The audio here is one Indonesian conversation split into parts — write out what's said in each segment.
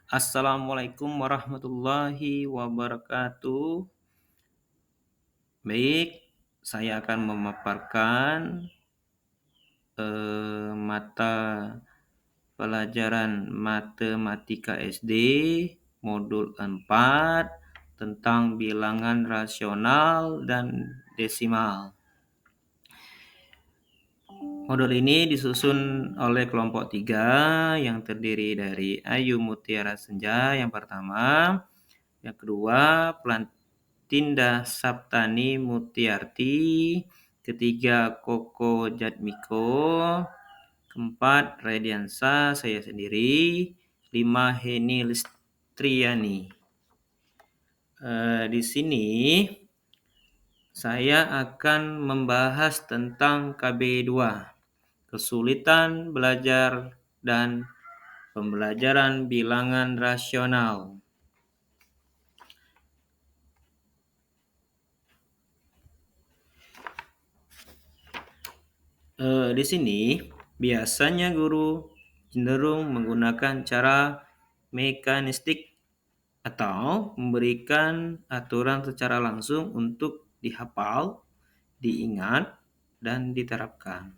Assalamualaikum warahmatullahi wabarakatuh. Baik, saya akan memaparkan mata pelajaran Matematika SD modul 4 tentang bilangan rasional dan desimal. Modul ini disusun oleh kelompok 3 yang terdiri dari Ayu Mutiara Senja yang pertama, yang kedua Tinda Saptani Mutiarti, ketiga Koko Jatmiko, keempat Radiansa saya sendiri, 5 Heni Listriani. Di sini saya akan membahas tentang KB2, kesulitan belajar dan pembelajaran bilangan rasional. Di sini biasanya guru cenderung menggunakan cara mekanistik atau memberikan aturan secara langsung untuk dihafal, diingat, dan diterapkan.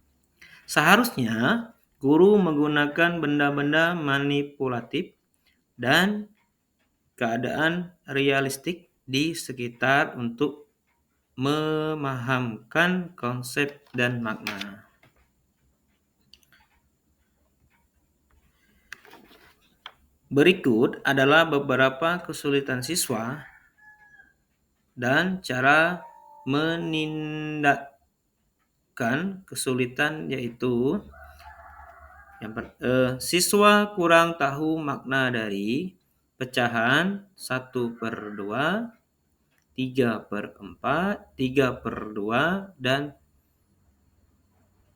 Seharusnya guru menggunakan benda-benda manipulatif dan keadaan realistik di sekitar untuk memahamkan konsep dan makna. Berikut adalah beberapa kesulitan siswa dan cara menindakkan kesulitan, yaitu siswa kurang tahu makna dari pecahan 1/2, 3/4, 3/2, dan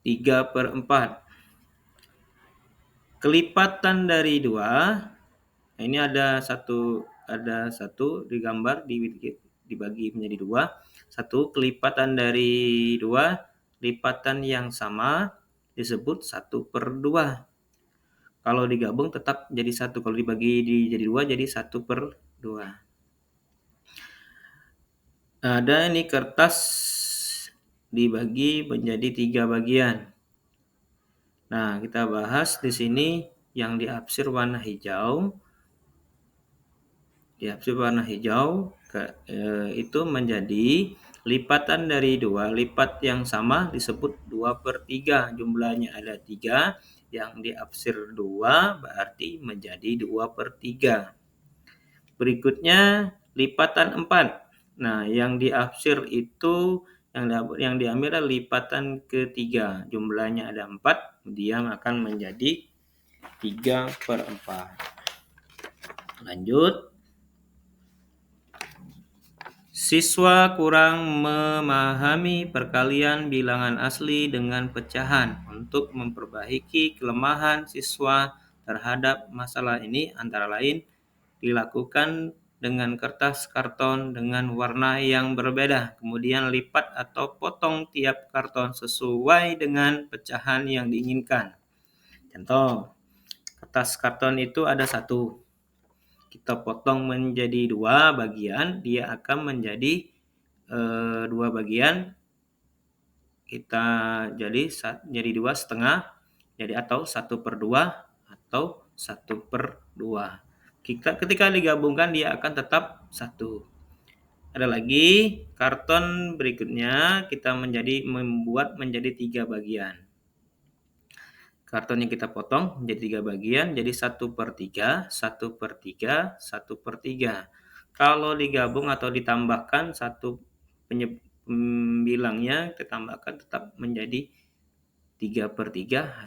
3/4. Kelipatan dari 2, ini ada satu digambar dibagi menjadi 2. Satu kelipatan dari 2, lipatan yang sama disebut 1/2. Kalau digabung tetap jadi 1, kalau dibagi jadi 2 jadi 1/2. Ada ini kertas dibagi menjadi 3 bagian. Nah, kita bahas di sini yang diarsir warna hijau. Itu menjadi lipatan dari 2. Lipat yang sama disebut 2/3. Jumlahnya ada 3. Yang diarsir 2 berarti menjadi 2/3. Berikutnya lipatan 4. Nah, yang diarsir itu yang diambil adalah lipatan ketiga. Jumlahnya ada 4. Dia akan menjadi 3/4. Lanjut. Siswa kurang memahami perkalian bilangan asli dengan pecahan. Untuk memperbaiki kelemahan siswa terhadap masalah ini antara lain dilakukan dengan kertas karton dengan warna yang berbeda. Kemudian lipat atau potong tiap karton sesuai dengan pecahan yang diinginkan. Contoh, kertas karton itu ada 1. Kita potong menjadi 2 bagian, dia akan menjadi 2 bagian. Kita jadi 2,5, jadi atau 1/2 atau 1/2. Ketika digabungkan dia akan tetap 1. Ada lagi karton berikutnya kita membuat menjadi 3 bagian. Karton yang kita potong menjadi 3 bagian, jadi 1/3, 1/3, 1/3. Kalau digabung atau ditambahkan bilangnya kita tambahkan tetap menjadi 3/3,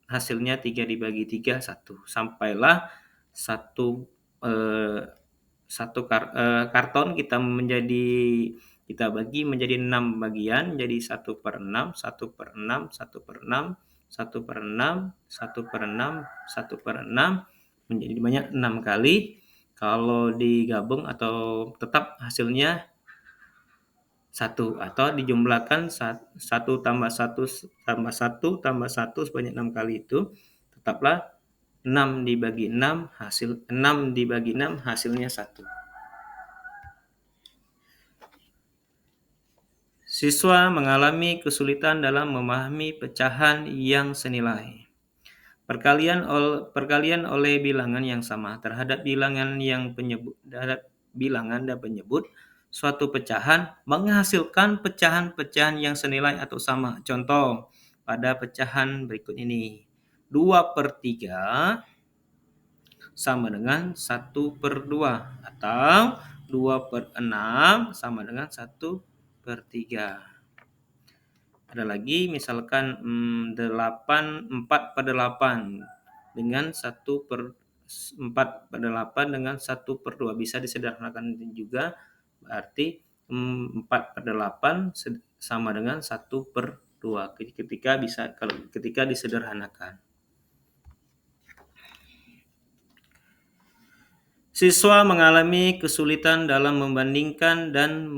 hasilnya 3 dibagi 3, 1. Sampailah karton kita bagi menjadi 6 bagian, jadi 1/6, 1/6, 1/6, 1/6, 1/6, 1/6, menjadi banyak 6 kali. Kalau digabung atau tetap hasilnya 1, atau dijumlahkan 1 tambah 1 tambah 1 tambah 1 sebanyak 6 kali itu tetaplah 6 dibagi 6 hasilnya 1. Siswa mengalami kesulitan dalam memahami pecahan yang senilai. Perkalian oleh bilangan yang sama terhadap bilangan dan penyebut suatu pecahan menghasilkan pecahan-pecahan yang senilai atau sama. Contoh pada pecahan berikut ini. 2/3 sama dengan 1/2 atau 2/6 sama dengan 1/3. Ada lagi misalkan 4/8 dengan 4/8 dengan 1/2 bisa disederhanakan juga, berarti 4/8 sama dengan 1/2 ketika disederhanakan. Siswa mengalami kesulitan dalam membandingkan dan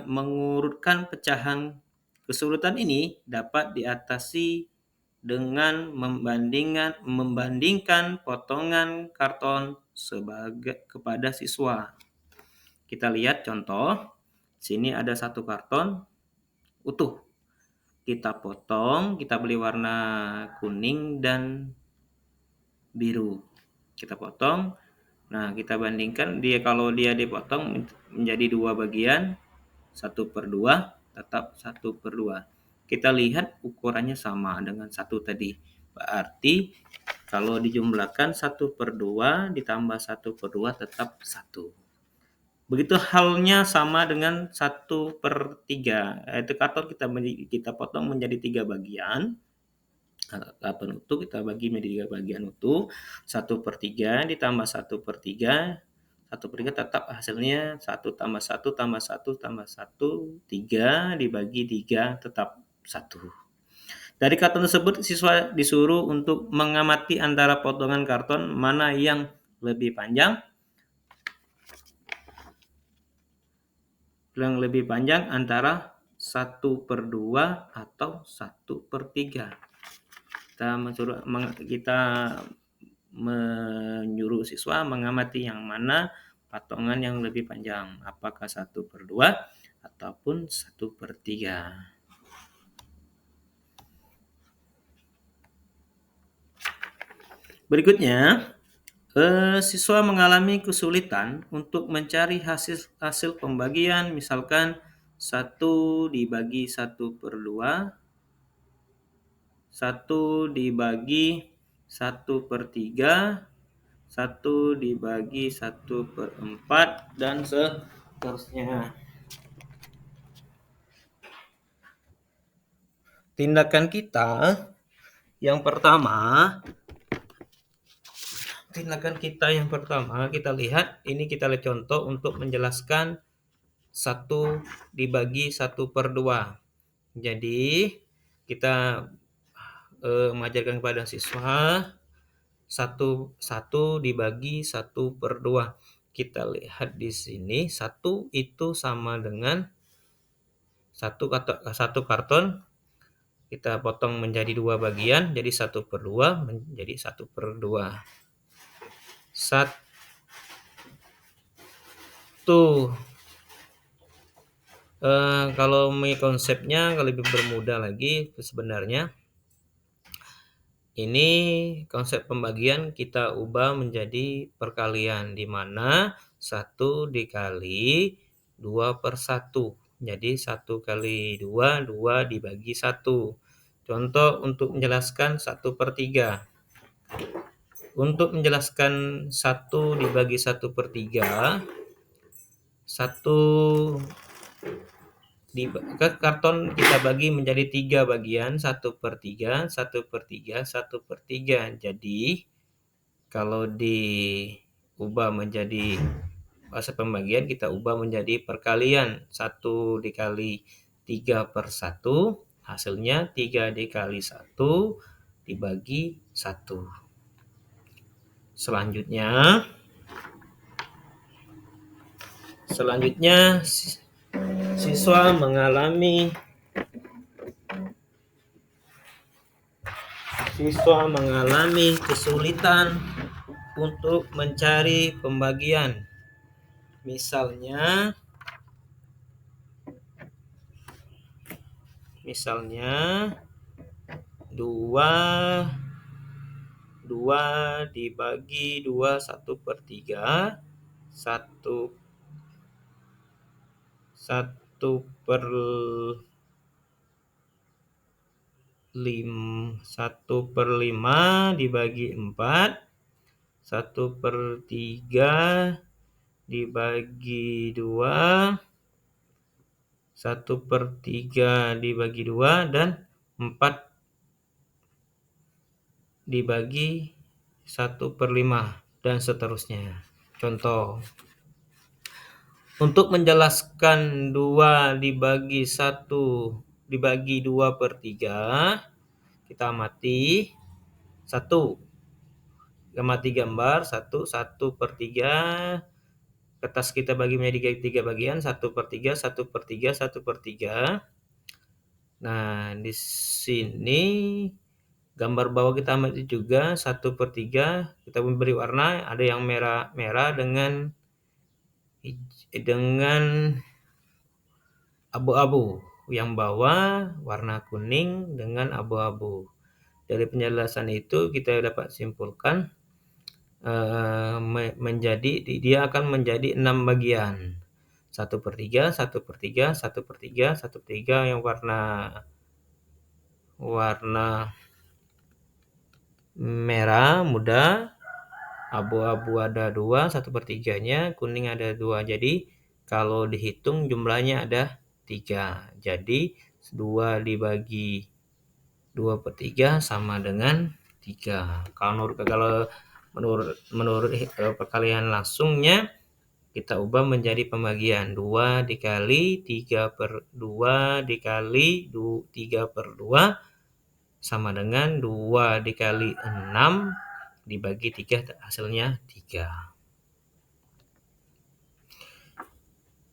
mengurutkan pecahan. Kesulitan ini dapat diatasi dengan membandingkan potongan karton kepada siswa. Kita lihat contoh. Sini ada satu karton utuh. Kita potong, kita beli warna kuning dan biru. Kita potong. Nah, kita bandingkan kalau dia dipotong menjadi 2 bagian, 1/2 tetap 1/2. Kita lihat ukurannya sama dengan 1 tadi. Berarti kalau dijumlahkan 1/2 ditambah 1/2 tetap 1. Begitu halnya sama dengan 1/3. Itu karton kita potong menjadi 3 bagian. Karton utuh kita bagi menjadi 3 bagian utuh. 1/3 ditambah 1/3. 1/3 tetap hasilnya 1 tambah 1 tambah 1 tambah 1, 3 dibagi 3 tetap 1. Dari karton tersebut siswa disuruh untuk mengamati antara potongan karton mana yang lebih panjang. Yang lebih panjang antara 1/2 atau 1/3. Kita menyuruh siswa mengamati yang mana potongan yang lebih panjang, apakah 1/2 ataupun 1/3. Berikutnya, siswa mengalami kesulitan untuk mencari hasil pembagian, misalkan 1 dibagi 1/2, 1 dibagi 1/3, 1 dibagi 1/4, dan seterusnya. Tindakan kita yang pertama, kita lihat contoh untuk menjelaskan 1 dibagi 1/2. Jadi kita mengajarkan kepada siswa 1 dibagi 1/2. Kita lihat di sini 1 itu sama dengan 1 karton kita potong menjadi 2 bagian, jadi 1/2 menjadi 1/2. 1 kalau konsepnya lebih bermudah lagi sebenarnya. Ini konsep pembagian kita ubah menjadi perkalian, di mana 1 dikali 2/1. Jadi 1 kali 2, 2 dibagi 1. Contoh untuk menjelaskan 1/3. Untuk menjelaskan 1 dibagi 1/3, 1 karton kita bagi menjadi 3 bagian, 1/3, 1/3, 1/3. Jadi kalau diubah menjadi bahasa pembagian, kita ubah menjadi perkalian. 1 dikali 3/1, hasilnya 3 dikali 1 dibagi 1. Selanjutnya siswa mengalami Siswa mengalami kesulitan untuk mencari pembagian. Misalnya 2 dibagi 2 1/3, 1/5 dibagi 4, 1/3 dibagi 2, 1/3 dibagi 2, dan 4 dibagi 1/5, dan seterusnya. Contoh, untuk menjelaskan 2 dibagi 2/3, kita amati 1. Amati gambar 1/3. Kertas kita bagi menjadi 3 bagian, 1/3, 1/3, 1/3. Nah, di sini gambar bawah kita amati juga 1/3. Kita memberi warna, ada yang merah dengan abu-abu. Yang bawah warna kuning dengan abu-abu. Dari penjelasan itu kita dapat simpulkan dia akan menjadi 6 bagian. 1/3, 1/3, 1/3, 1/3 yang warna merah muda, abu-abu ada 2, 1/3-nya, kuning ada 2. Jadi kalau dihitung jumlahnya ada 3. Jadi 2 dibagi 2/3 sama dengan 3. Kalau menurut perkalian langsungnya, kita ubah menjadi pembagian 2 dikali 3/2 dikali 3/2 sama dengan 2 dikali 6 dibagi 3, hasilnya 3.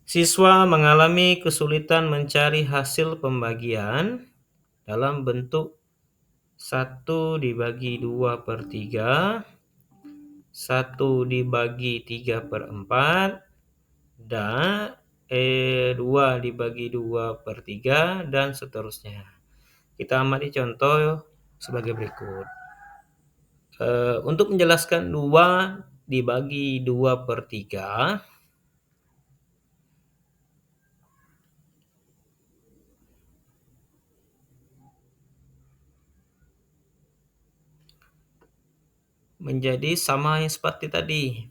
Siswa mengalami kesulitan mencari hasil pembagian dalam bentuk 1 dibagi 2/3, 1 dibagi 3/4, dan 2 dibagi 2/3, dan seterusnya. Kita amati contoh sebagai berikut. Untuk menjelaskan 2 dibagi 2/3, menjadi sama yang seperti tadi.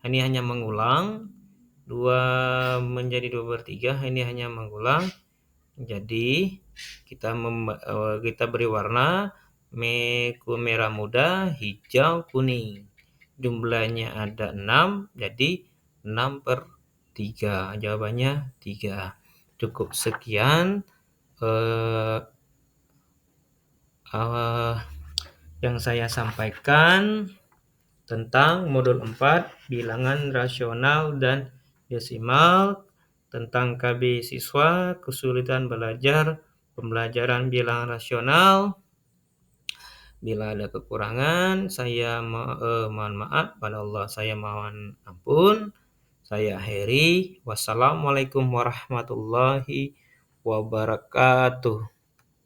Ini hanya mengulang. 2 menjadi 2/3, ini hanya mengulang. Jadi kita beri warna merah muda, hijau, kuning. Jumlahnya ada 6, jadi 6/3. Jawabannya 3. Cukup sekian yang saya sampaikan tentang modul 4 bilangan rasional dan desimal, tentang KB siswa, kesulitan belajar pembelajaran bilangan rasional. Bila ada kekurangan, saya mohon maaf. Pada Allah saya mohon ampun. Saya akhiri. Wassalamualaikum warahmatullahi wabarakatuh.